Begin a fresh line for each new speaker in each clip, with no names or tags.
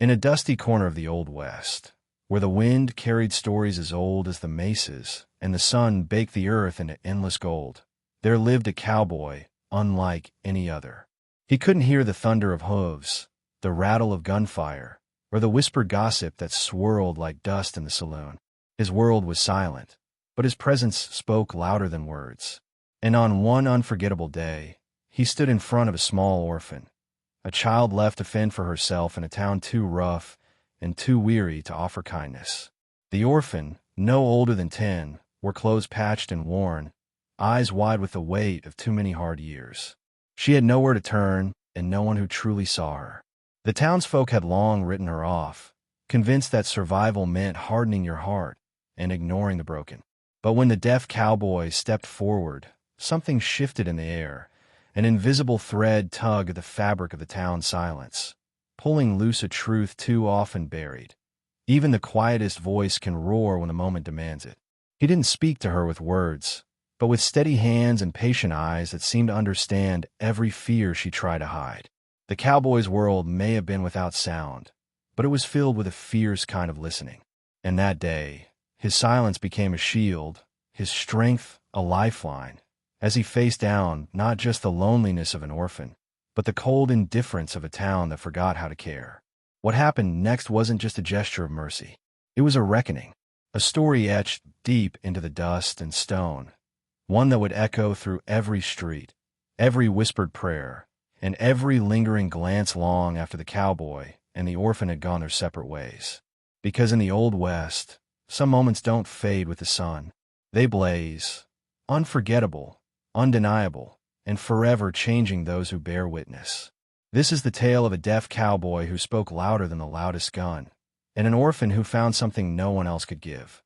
In a dusty corner of the Old West, where the wind carried stories as old as the mesas and the sun baked the earth into endless gold, there lived a cowboy unlike any other. He couldn't hear the thunder of hooves, the rattle of gunfire, or the whispered gossip that swirled like dust in the saloon. His world was silent, but his presence spoke louder than words. And on one unforgettable day, he stood in front of a small orphan, a child left to fend for herself in a town too rough and too weary to offer kindness. The orphan, no older than 10, wore clothes patched and worn, eyes wide with the weight of too many hard years. She had nowhere to turn and no one who truly saw her. The townsfolk had long written her off, convinced that survival meant hardening your heart and ignoring the broken. But when the deaf cowboy stepped forward, something shifted in the air. An invisible thread tugged at the fabric of the town's silence, pulling loose a truth too often buried. Even the quietest voice can roar when the moment demands it. He didn't speak to her with words, but with steady hands and patient eyes that seemed to understand every fear she tried to hide. The cowboy's world may have been without sound, but it was filled with a fierce kind of listening. And that day, his silence became a shield, his strength a lifeline, as he faced down not just the loneliness of an orphan, but the cold indifference of a town that forgot how to care. What happened next wasn't just a gesture of mercy. It was a reckoning, a story etched deep into the dust and stone, one that would echo through every street, every whispered prayer, and every lingering glance long after the cowboy and the orphan had gone their separate ways. Because in the Old West, some moments don't fade with the sun. They blaze, unforgettable, undeniable, and forever changing those who bear witness. This is the tale of a deaf cowboy who spoke louder than the loudest gun, and an orphan who found something no one else could give: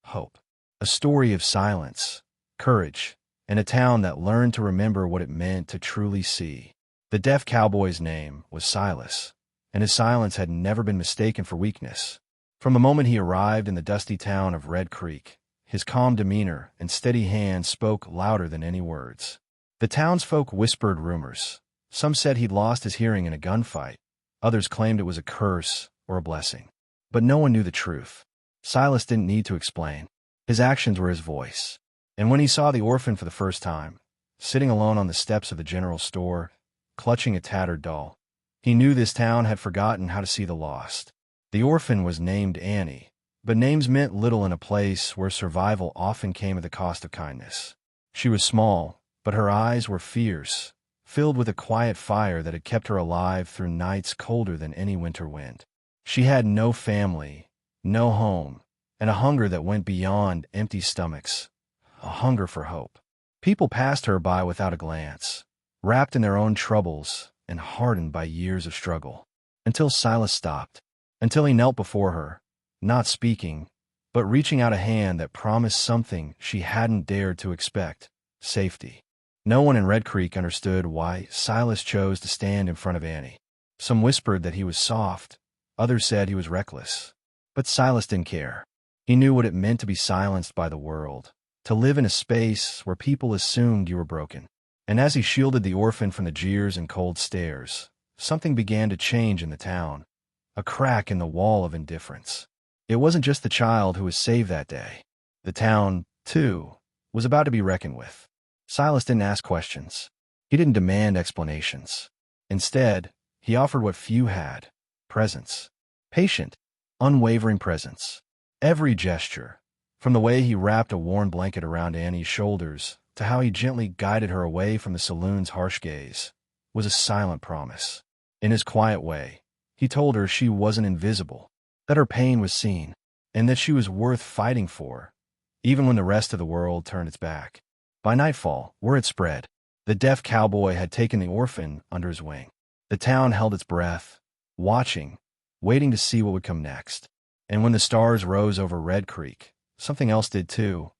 hope. A story of silence, courage, and a town that learned to remember what it meant to truly see. The deaf cowboy's name was Silas, and his silence had never been mistaken for weakness. From the moment he arrived in the dusty town of Red Creek, his calm demeanor and steady hand spoke louder than any words. The townsfolk whispered rumors. Some said he'd lost his hearing in a gunfight. Others claimed it was a curse or a blessing. But no one knew the truth. Silas didn't need to explain. His actions were his voice. And when he saw the orphan for the first time, sitting alone on the steps of the general store, clutching a tattered doll, he knew this town had forgotten how to see the lost. The orphan was named Annie, but names meant little in a place where survival often came at the cost of kindness. She was small, but her eyes were fierce, filled with a quiet fire that had kept her alive through nights colder than any winter wind. She had no family, no home, and a hunger that went beyond empty stomachs, a hunger for hope. People passed her by without a glance, wrapped in their own troubles and hardened by years of struggle, until Silas stopped, until he knelt before her, not speaking, but reaching out a hand that promised something she hadn't dared to expect: safety. No one in Red Creek understood why Silas chose to stand in front of Annie. Some whispered that he was soft, others said he was reckless. But Silas didn't care. He knew what it meant to be silenced by the world, to live in a space where people assumed you were broken. And as he shielded the orphan from the jeers and cold stares, something began to change in the town, a crack in the wall of indifference. It wasn't just the child who was saved that day. The town, too, was about to be reckoned with. Silas didn't ask questions. He didn't demand explanations. Instead, he offered what few had: presence. Patient, unwavering presence. Every gesture, from the way he wrapped a worn blanket around Annie's shoulders to how he gently guided her away from the saloon's harsh gaze, was a silent promise. In his quiet way, he told her she wasn't invisible, that her pain was seen, and that she was worth fighting for, even when the rest of the world turned its back. By nightfall, word had spread. The deaf cowboy had taken the orphan under his wing. The town held its breath, watching, waiting to see what would come next. And when the stars rose over Red Creek, something else did too: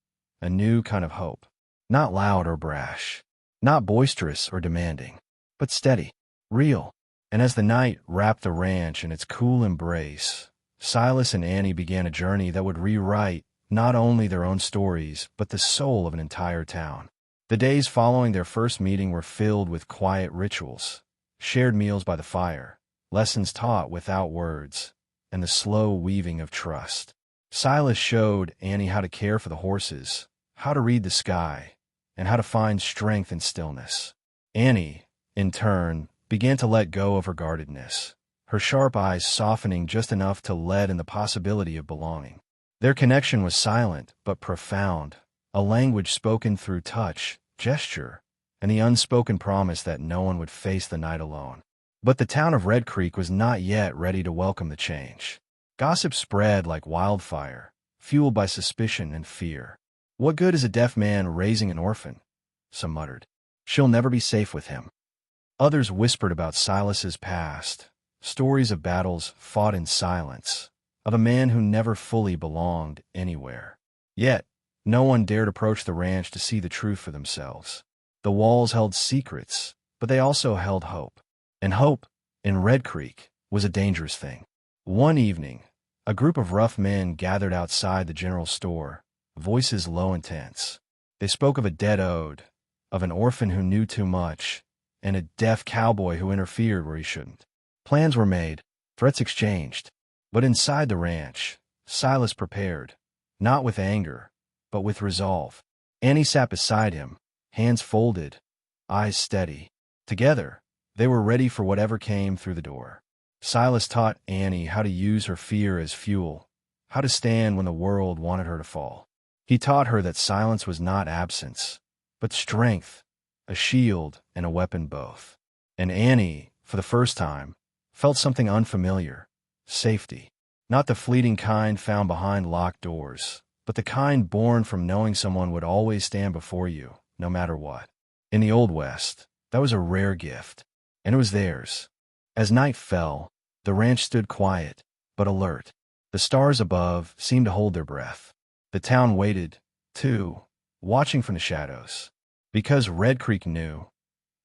a new kind of hope. Not loud or brash, not boisterous or demanding, but steady, real. And as the night wrapped the ranch in its cool embrace, Silas and Annie began a journey that would rewrite not only their own stories, but the soul of an entire town. The days following their first meeting were filled with quiet rituals, shared meals by the fire, lessons taught without words, and the slow weaving of trust. Silas showed Annie how to care for the horses, how to read the sky, and how to find strength in stillness. Annie, in turn, began to let go of her guardedness, her sharp eyes softening just enough to let in the possibility of belonging. Their connection was silent but profound, a language spoken through touch, gesture, and the unspoken promise that no one would face the night alone. But the town of Red Creek was not yet ready to welcome the change. Gossip spread like wildfire, fueled by suspicion and fear. "What good is a deaf man raising an orphan?" some muttered. "She'll never be safe with him." Others whispered about Silas's past, stories of battles fought in silence, of a man who never fully belonged anywhere. Yet, no one dared approach the ranch to see the truth for themselves. The walls held secrets, but they also held hope. And hope, in Red Creek, was a dangerous thing. One evening, a group of rough men gathered outside the general store, voices low and tense. They spoke of a dead ode, of an orphan who knew too much, and a deaf cowboy who interfered where he shouldn't. Plans were made, threats exchanged. But inside the ranch, Silas prepared, not with anger, but with resolve. Annie sat beside him, hands folded, eyes steady. Together, they were ready for whatever came through the door. Silas taught Annie how to use her fear as fuel, how to stand when the world wanted her to fall. He taught her that silence was not absence, but strength, a shield and a weapon both. And Annie, for the first time, felt something unfamiliar. Safety. Not the fleeting kind found behind locked doors, but the kind born from knowing someone would always stand before you, no matter what. In the Old West, that was a rare gift, and it was theirs. As night fell, the ranch stood quiet, but alert. The stars above seemed to hold their breath. The town waited, too, watching from the shadows. Because Red Creek knew,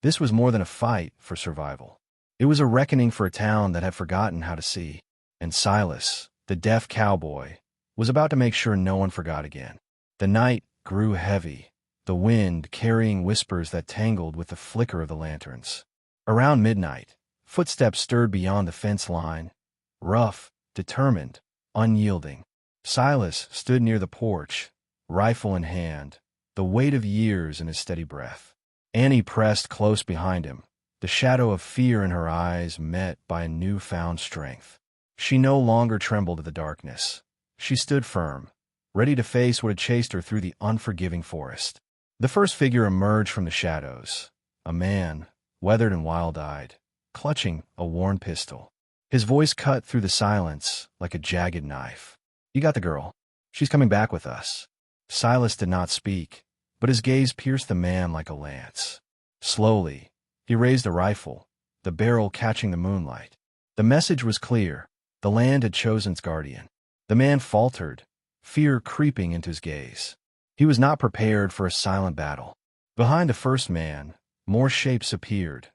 this was more than a fight for survival. It was a reckoning for a town that had forgotten how to see. And Silas, the deaf cowboy, was about to make sure no one forgot again. The night grew heavy, the wind carrying whispers that tangled with the flicker of the lanterns. Around midnight, footsteps stirred beyond the fence line, rough, determined, unyielding. Silas stood near the porch, rifle in hand, the weight of years in his steady breath. Annie pressed close behind him, the shadow of fear in her eyes met by a newfound strength. She no longer trembled at the darkness. She stood firm, ready to face what had chased her through the unforgiving forest. The first figure emerged from the shadows, a man, weathered and wild-eyed, clutching a worn pistol. His voice cut through the silence like a jagged knife. "You got the girl. She's coming back with us." Silas did not speak, but his gaze pierced the man like a lance. Slowly, he raised the rifle, the barrel catching the moonlight. The message was clear. The land had chosen its guardian. The man faltered, fear creeping into his gaze. He was not prepared for a silent battle. Behind the first man, more shapes appeared,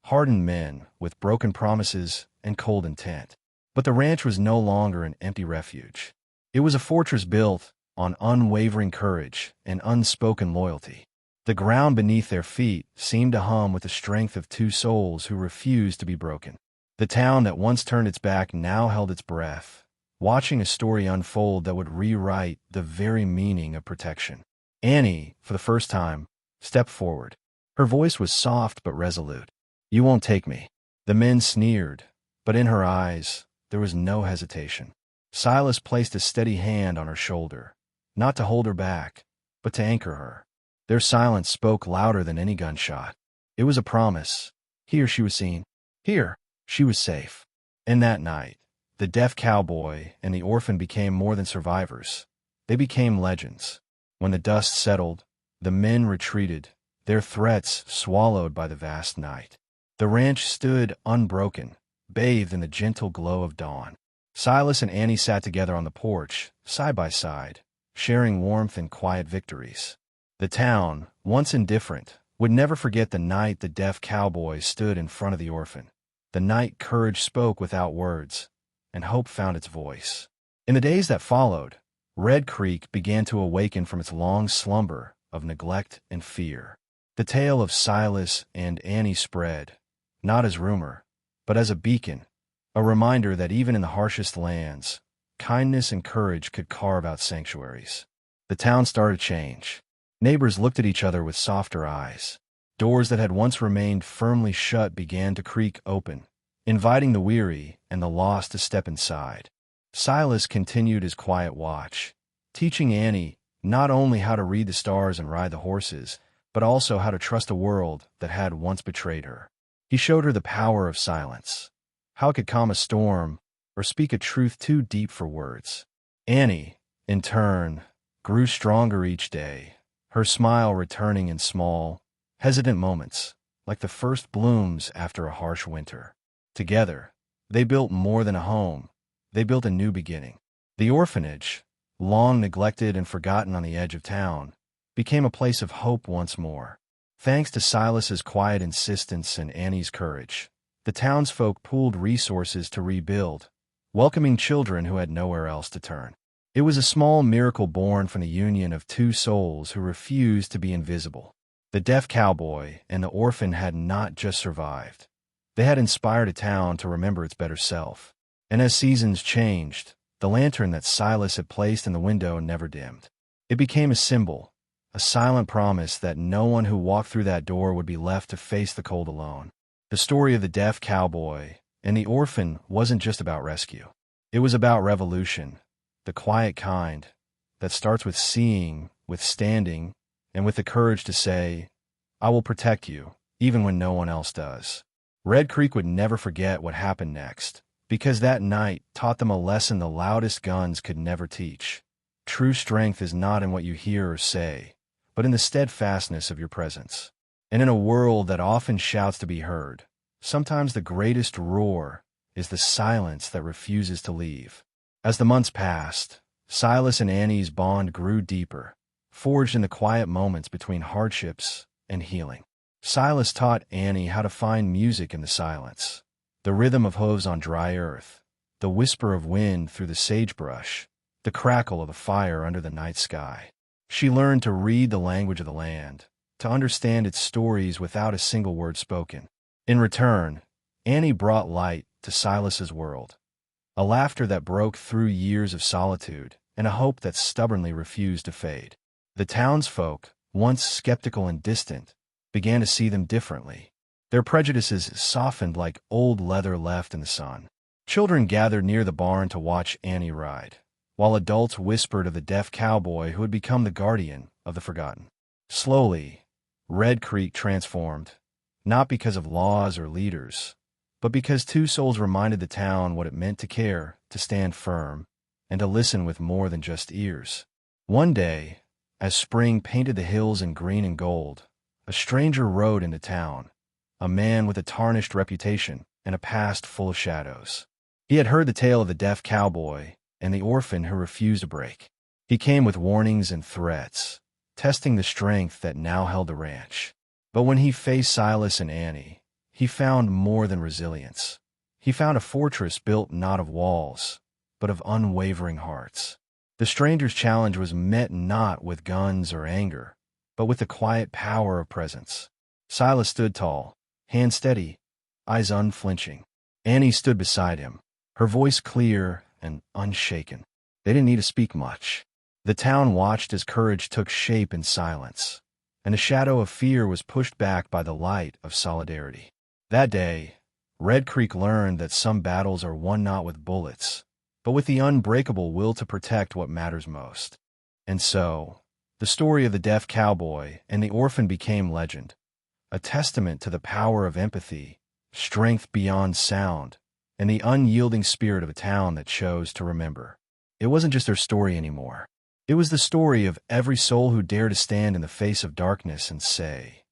hardened men with broken promises and cold intent. But the ranch was no longer an empty refuge. It was a fortress built on unwavering courage and unspoken loyalty. The ground beneath their feet seemed to hum with the strength of two souls who refused to be broken. The town that once turned its back now held its breath, watching a story unfold that would rewrite the very meaning of protection. Annie, for the first time, stepped forward. Her voice was soft but resolute. "You won't take me." The men sneered, but in her eyes, there was no hesitation. Silas placed a steady hand on her shoulder, not to hold her back, but to anchor her. Their silence spoke louder than any gunshot. It was a promise. Here she was seen. Here, she was safe. And that night, the deaf cowboy and the orphan became more than survivors. They became legends. When the dust settled, the men retreated, their threats swallowed by the vast night. The ranch stood unbroken, bathed in the gentle glow of dawn. Silas and Annie sat together on the porch, side by side, sharing warmth and quiet victories. The town, once indifferent, would never forget the night the deaf cowboy stood in front of the orphan. The night courage spoke without words, and hope found its voice. In the days that followed, Red Creek began to awaken from its long slumber of neglect and fear. The tale of Silas and Annie spread, not as rumor, but as a beacon, a reminder that even in the harshest lands, kindness and courage could carve out sanctuaries. The town started to change. Neighbors looked at each other with softer eyes. Doors that had once remained firmly shut began to creak open, inviting the weary and the lost to step inside. Silas continued his quiet watch, teaching Annie not only how to read the stars and ride the horses, but also how to trust a world that had once betrayed her. He showed her the power of silence, how it could calm a storm or speak a truth too deep for words. Annie, in turn, grew stronger each day, her smile returning in small, hesitant moments, like the first blooms after a harsh winter. Together, they built more than a home. They built a new beginning. The orphanage, long neglected and forgotten on the edge of town, became a place of hope once more. Thanks to Silas's quiet insistence and Annie's courage, the townsfolk pooled resources to rebuild, welcoming children who had nowhere else to turn. It was a small miracle born from the union of two souls who refused to be invisible. The deaf cowboy and the orphan had not just survived. They had inspired a town to remember its better self. And as seasons changed, the lantern that Silas had placed in the window never dimmed. It became a symbol, a silent promise that no one who walked through that door would be left to face the cold alone. The story of the deaf cowboy and the orphan wasn't just about rescue. It was about revolution, the quiet kind that starts with seeing, with standing, and with the courage to say, "I will protect you, even when no one else does." Red Creek would never forget what happened next, because that night taught them a lesson the loudest guns could never teach. True strength is not in what you hear or say, but in the steadfastness of your presence. And in a world that often shouts to be heard, sometimes the greatest roar is the silence that refuses to leave. As the months passed, Silas and Annie's bond grew deeper, forged in the quiet moments between hardships and healing. Silas taught Annie how to find music in the silence, the rhythm of hooves on dry earth, the whisper of wind through the sagebrush, the crackle of the fire under the night sky. She learned to read the language of the land, to understand its stories without a single word spoken. In return, Annie brought light to Silas's world, a laughter that broke through years of solitude and a hope that stubbornly refused to fade. The townsfolk, once skeptical and distant, began to see them differently. Their prejudices softened like old leather left in the sun. Children gathered near the barn to watch Annie ride, while adults whispered of the deaf cowboy who had become the guardian of the forgotten. Slowly, Red Creek transformed, not because of laws or leaders, but because two souls reminded the town what it meant to care, to stand firm, and to listen with more than just ears. One day, as spring painted the hills in green and gold, a stranger rode into town, a man with a tarnished reputation and a past full of shadows. He had heard the tale of the deaf cowboy and the orphan who refused to break. He came with warnings and threats, testing the strength that now held the ranch. But when he faced Silas and Annie, he found more than resilience. He found a fortress built not of walls, but of unwavering hearts. The stranger's challenge was met not with guns or anger, but with the quiet power of presence. Silas stood tall, hands steady, eyes unflinching. Annie stood beside him, her voice clear and unshaken. They didn't need to speak much. The town watched as courage took shape in silence, and the shadow of fear was pushed back by the light of solidarity. That day, Red Creek learned that some battles are won not with bullets, but with the unbreakable will to protect what matters most. And so, the story of the deaf cowboy and the orphan became legend, a testament to the power of empathy, strength beyond sound, and the unyielding spirit of a town that chose to remember. It wasn't just their story anymore. It was the story of every soul who dared to stand in the face of darkness and say,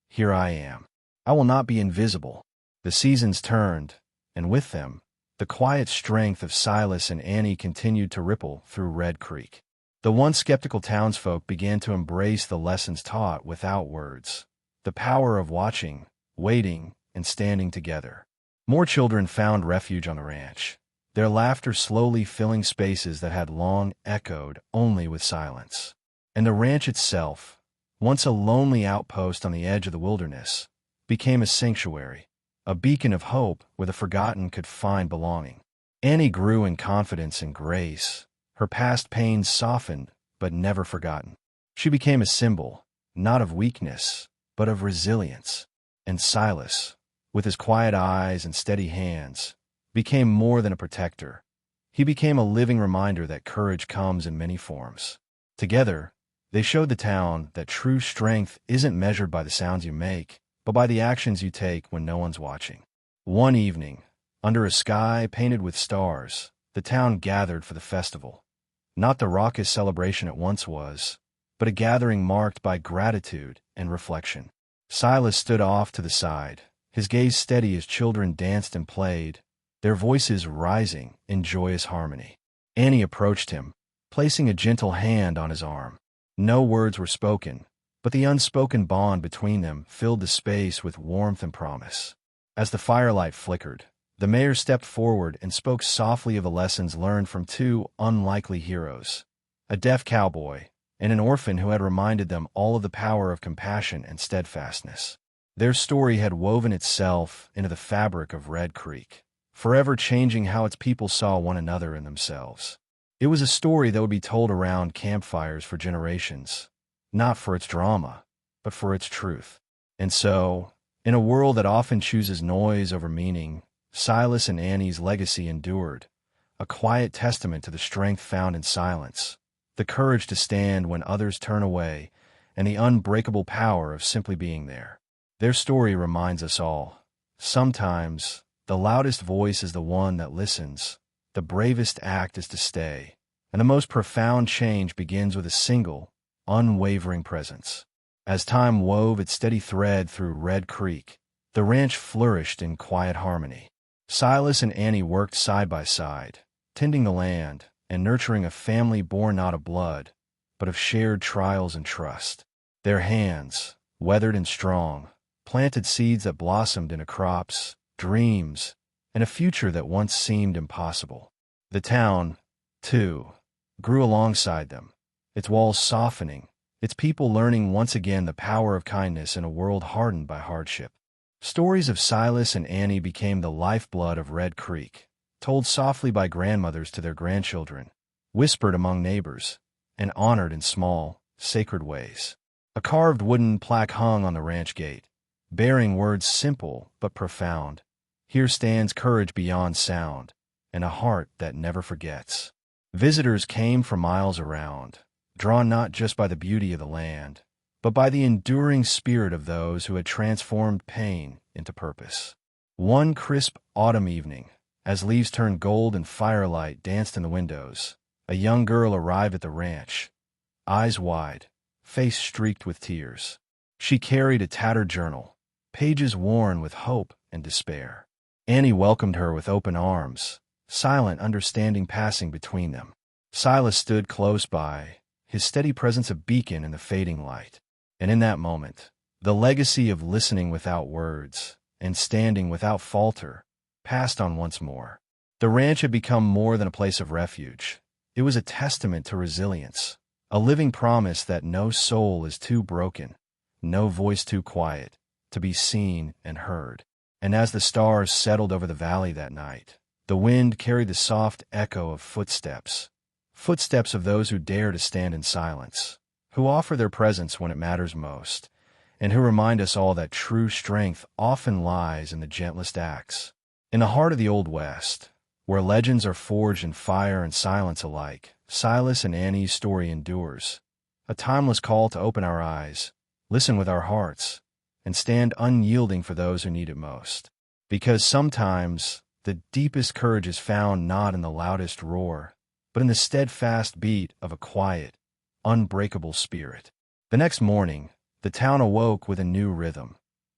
"Here I am. I will not be invisible." The seasons turned, and with them, the quiet strength of Silas and Annie continued to ripple through Red Creek. The once skeptical townsfolk began to embrace the lessons taught without words, the power of watching, waiting, and standing together. More children found refuge on the ranch, their laughter slowly filling spaces that had long echoed only with silence. And the ranch itself, once a lonely outpost on the edge of the wilderness, became a sanctuary, a beacon of hope where the forgotten could find belonging. Annie grew in confidence and grace. Her past pains softened, but never forgotten. She became a symbol, not of weakness, but of resilience. And Silas, with his quiet eyes and steady hands, became more than a protector. He became a living reminder that courage comes in many forms. Together, they showed the town that true strength isn't measured by the sounds you make, but by the actions you take when no one's watching. One evening, under a sky painted with stars, the town gathered for the festival. Not the raucous celebration it once was, but a gathering marked by gratitude and reflection. Silas stood off to the side, his gaze steady as children danced and played, their voices rising in joyous harmony. Annie approached him, placing a gentle hand on his arm. No words were spoken, but the unspoken bond between them filled the space with warmth and promise. As the firelight flickered, the mayor stepped forward and spoke softly of the lessons learned from two unlikely heroes, a deaf cowboy and an orphan who had reminded them all of the power of compassion and steadfastness. Their story had woven itself into the fabric of Red Creek, forever changing how its people saw one another and themselves. It was a story that would be told around campfires for generations, not for its drama, but for its truth. And so, in a world that often chooses noise over meaning, Silas and Annie's legacy endured, a quiet testament to the strength found in silence, the courage to stand when others turn away, and the unbreakable power of simply being there. Their story reminds us all, sometimes the loudest voice is the one that listens, the bravest act is to stay, and the most profound change begins with a single, unwavering presence. As time wove its steady thread through Red Creek, the ranch flourished in quiet harmony. Silas and Annie worked side by side, tending the land and nurturing a family born not of blood, but of shared trials and trust. Their hands, weathered and strong, planted seeds that blossomed into crops, dreams, and a future that once seemed impossible. The town, too, grew alongside them, its walls softening, its people learning once again the power of kindness in a world hardened by hardship. Stories of Silas and Annie became the lifeblood of Red Creek, told softly by grandmothers to their grandchildren, whispered among neighbors, and honored in small, sacred ways. A carved wooden plaque hung on the ranch gate, bearing words simple but profound. Here stands courage beyond sound, and a heart that never forgets. Visitors came from miles around, drawn not just by the beauty of the land, but by the enduring spirit of those who had transformed pain into purpose. One crisp autumn evening, as leaves turned gold and firelight danced in the windows, a young girl arrived at the ranch, eyes wide, face streaked with tears. She carried a tattered journal, pages worn with hope and despair. Annie welcomed her with open arms, silent understanding passing between them. Silas stood close by, his steady presence a beacon in the fading light. And in that moment, the legacy of listening without words and standing without falter passed on once more. The ranch had become more than a place of refuge. It was a testament to resilience, a living promise that no soul is too broken, no voice too quiet, to be seen and heard. And as the stars settled over the valley that night, the wind carried the soft echo of footsteps, footsteps of those who dare to stand in silence, who offer their presence when it matters most, and who remind us all that true strength often lies in the gentlest acts. In the heart of the Old West, where legends are forged in fire and silence alike, Silas and Annie's story endures, a timeless call to open our eyes, listen with our hearts, and stand unyielding for those who need it most. Because sometimes the deepest courage is found not in the loudest roar, but in the steadfast beat of a quiet, unbreakable spirit. The next morning, the town awoke with a new rhythm,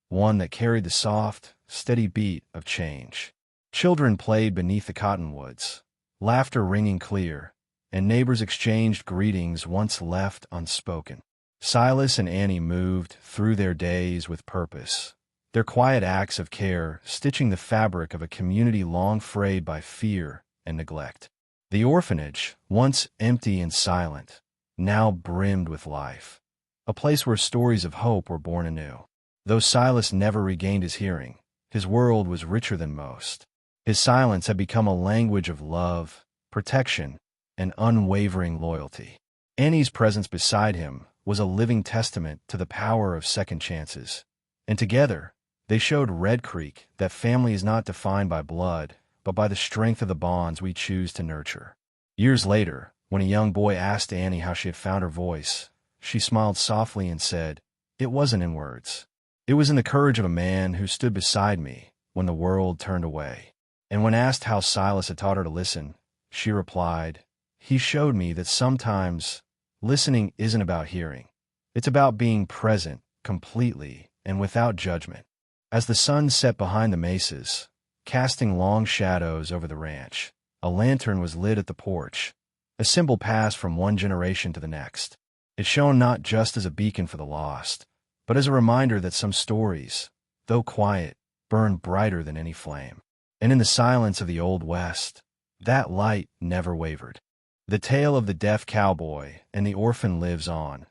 one that carried the soft, steady beat of change. Children played beneath the cottonwoods, laughter ringing clear, and neighbors exchanged greetings once left unspoken. Silas and Annie moved through their days with purpose, their quiet acts of care stitching the fabric of a community long frayed by fear and neglect. The orphanage, once empty and silent, now brimmed with life, a place where stories of hope were born anew. Though Silas never regained his hearing, His world was richer than most. His silence had become a language of love, protection, and unwavering loyalty. Annie's presence beside him was a living testament to the power of second chances. And together, they showed Red Creek that family is not defined by blood, but by the strength of the bonds we choose to nurture. Years later, when a young boy asked Annie how she had found her voice, she smiled softly and said, "It wasn't in words. It was in the courage of a man who stood beside me when the world turned away." And when asked how Silas had taught her to listen, she replied, "He showed me that sometimes listening isn't about hearing. It's about being present completely and without judgment." As the sun set behind the mesas, casting long shadows over the ranch, a lantern was lit at the porch, a symbol passed from one generation to the next. It shone not just as a beacon for the lost, but as a reminder that some stories, though quiet, burn brighter than any flame. And in the silence of the Old West, that light never wavered. The tale of the deaf cowboy and the orphan lives on,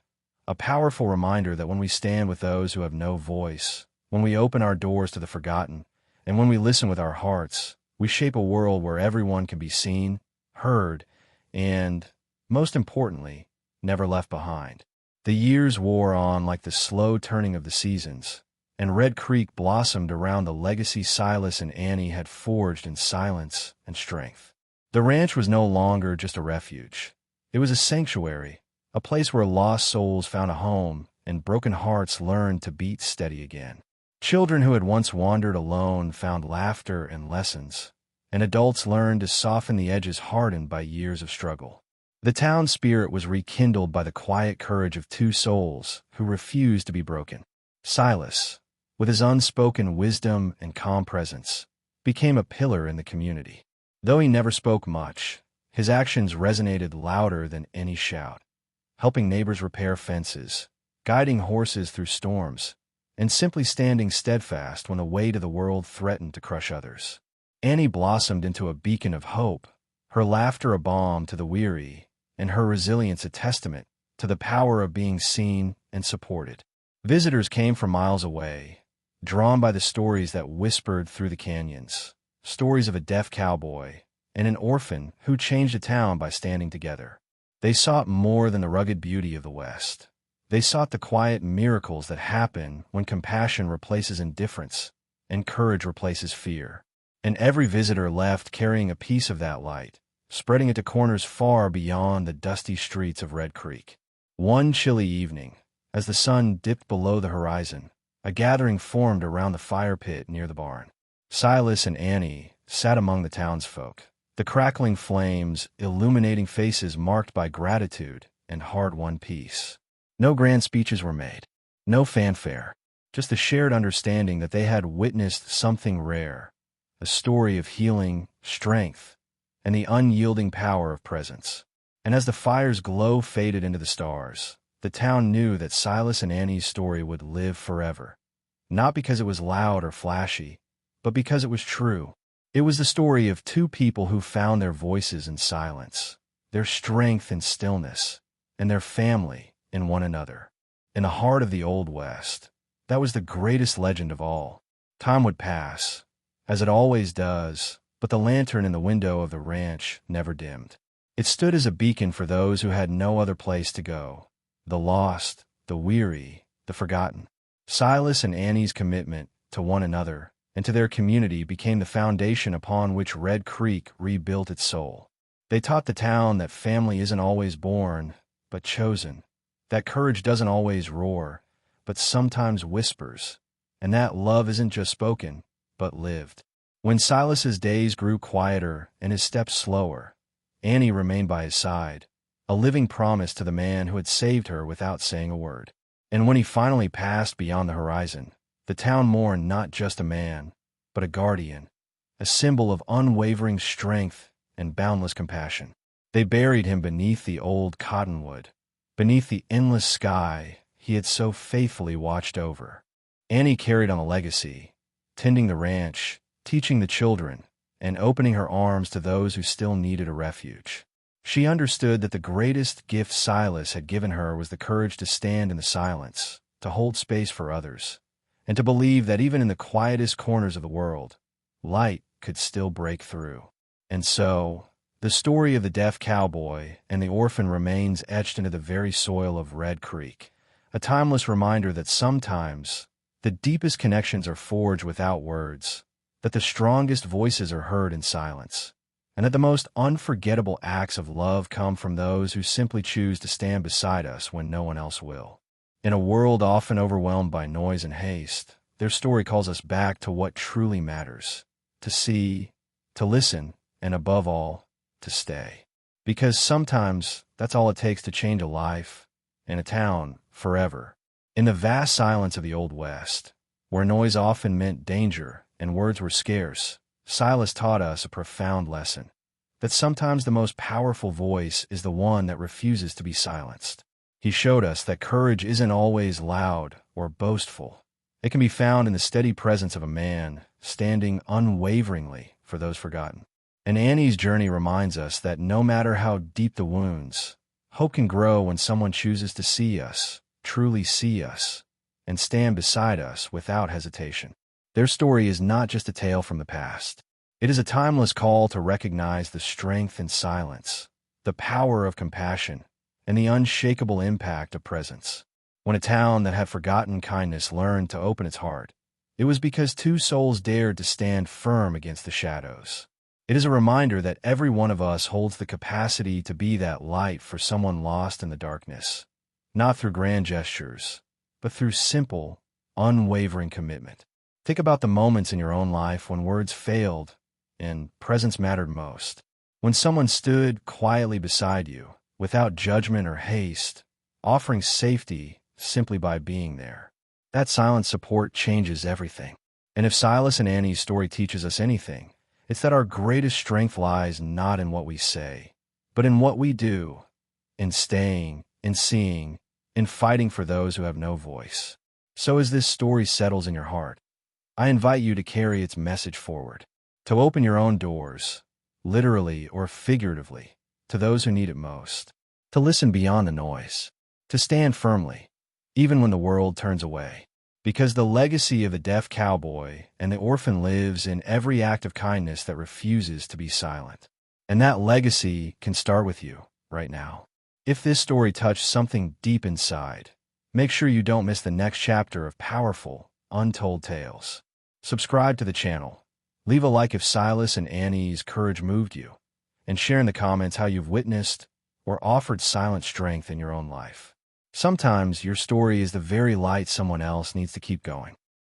a powerful reminder that when we stand with those who have no voice, when we open our doors to the forgotten, and when we listen with our hearts, we shape a world where everyone can be seen, heard, and, most importantly, never left behind. The years wore on like the slow turning of the seasons, and Red Creek blossomed around the legacy Silas and Annie had forged in silence and strength. The ranch was no longer just a refuge. It was a sanctuary, a place where lost souls found a home and broken hearts learned to beat steady again. Children who had once wandered alone found laughter and lessons, and adults learned to soften the edges hardened by years of struggle. The town spirit was rekindled by the quiet courage of two souls who refused to be broken. Silas, with his unspoken wisdom and calm presence, became a pillar in the community. Though he never spoke much, his actions resonated louder than any shout, helping neighbors repair fences, guiding horses through storms, and simply standing steadfast when the weight of the world threatened to crush others. Annie blossomed into a beacon of hope, her laughter a balm to the weary, and her resilience a testament to the power of being seen and supported. Visitors came from miles away, drawn by the stories that whispered through the canyons, stories of a deaf cowboy and an orphan who changed a town by standing together. They sought more than the rugged beauty of the West. They sought the quiet miracles that happen when compassion replaces indifference and courage replaces fear. And every visitor left carrying a piece of that light, spreading it to corners far beyond the dusty streets of Red Creek. One chilly evening, as the sun dipped below the horizon, a gathering formed around the fire pit near the barn. Silas and Annie sat among the townsfolk, the crackling flames illuminating faces marked by gratitude and hard-won peace. No grand speeches were made, no fanfare, just the shared understanding that they had witnessed something rare, a story of healing, strength, and the unyielding power of presence. And as the fire's glow faded into the stars, the town knew that Silas and Annie's story would live forever, not because it was loud or flashy, but because it was true. It was the story of two people who found their voices in silence, their strength in stillness, and their family in one another. In the heart of the Old West, that was the greatest legend of all. Time would pass, as it always does, but the lantern in the window of the ranch never dimmed. It stood as a beacon for those who had no other place to go, the lost, the weary, the forgotten. Silas and Annie's commitment to one another and to their community became the foundation upon which Red Creek rebuilt its soul. They taught the town that family isn't always born, but chosen, that courage doesn't always roar, but sometimes whispers, and that love isn't just spoken, but lived. When Silas's days grew quieter and his steps slower, Annie remained by his side, a living promise to the man who had saved her without saying a word. And when he finally passed beyond the horizon, the town mourned not just a man, but a guardian, a symbol of unwavering strength and boundless compassion. They buried him beneath the old cottonwood, beneath the endless sky he had so faithfully watched over. Annie carried on the legacy, tending the ranch, teaching the children, and opening her arms to those who still needed a refuge. She understood that the greatest gift Silas had given her was the courage to stand in the silence, to hold space for others, and to believe that even in the quietest corners of the world, light could still break through. And so, the story of the deaf cowboy and the orphan remains etched into the very soil of Red Creek, a timeless reminder that sometimes the deepest connections are forged without words, that the strongest voices are heard in silence, and that the most unforgettable acts of love come from those who simply choose to stand beside us when no one else will. In a world often overwhelmed by noise and haste, their story calls us back to what truly matters: to see, to listen, and above all, to stay. Because sometimes that's all it takes to change a life, and a town, forever. In the vast silence of the Old West, where noise often meant danger and words were scarce, Silas taught us a profound lesson: that sometimes the most powerful voice is the one that refuses to be silenced. He showed us that courage isn't always loud or boastful. It can be found in the steady presence of a man standing unwaveringly for those forgotten. And Annie's journey reminds us that no matter how deep the wounds, hope can grow when someone chooses to see us, truly see us, and stand beside us without hesitation. Their story is not just a tale from the past. It is a timeless call to recognize the strength in silence, the power of compassion, and the unshakable impact of presence. When a town that had forgotten kindness learned to open its heart, it was because two souls dared to stand firm against the shadows. It is a reminder that every one of us holds the capacity to be that light for someone lost in the darkness, not through grand gestures, but through simple, unwavering commitment. Think about the moments in your own life when words failed and presence mattered most. When someone stood quietly beside you, without judgment or haste, offering safety simply by being there. That silent support changes everything. And if Silas and Annie's story teaches us anything, it's that our greatest strength lies not in what we say, but in what we do, in staying, in seeing, in fighting for those who have no voice. So as this story settles in your heart, I invite you to carry its message forward, to open your own doors, literally or figuratively, to those who need it most, to listen beyond the noise, to stand firmly, even when the world turns away. Because the legacy of the deaf cowboy and the orphan lives in every act of kindness that refuses to be silent. And that legacy can start with you, right now. If this story touched something deep inside, make sure you don't miss the next chapter of powerful, untold tales. Subscribe to the channel, leave a like if Silas and Annie's courage moved you, and share in the comments how you've witnessed or offered silent strength in your own life. Sometimes your story is the very light someone else needs to keep going.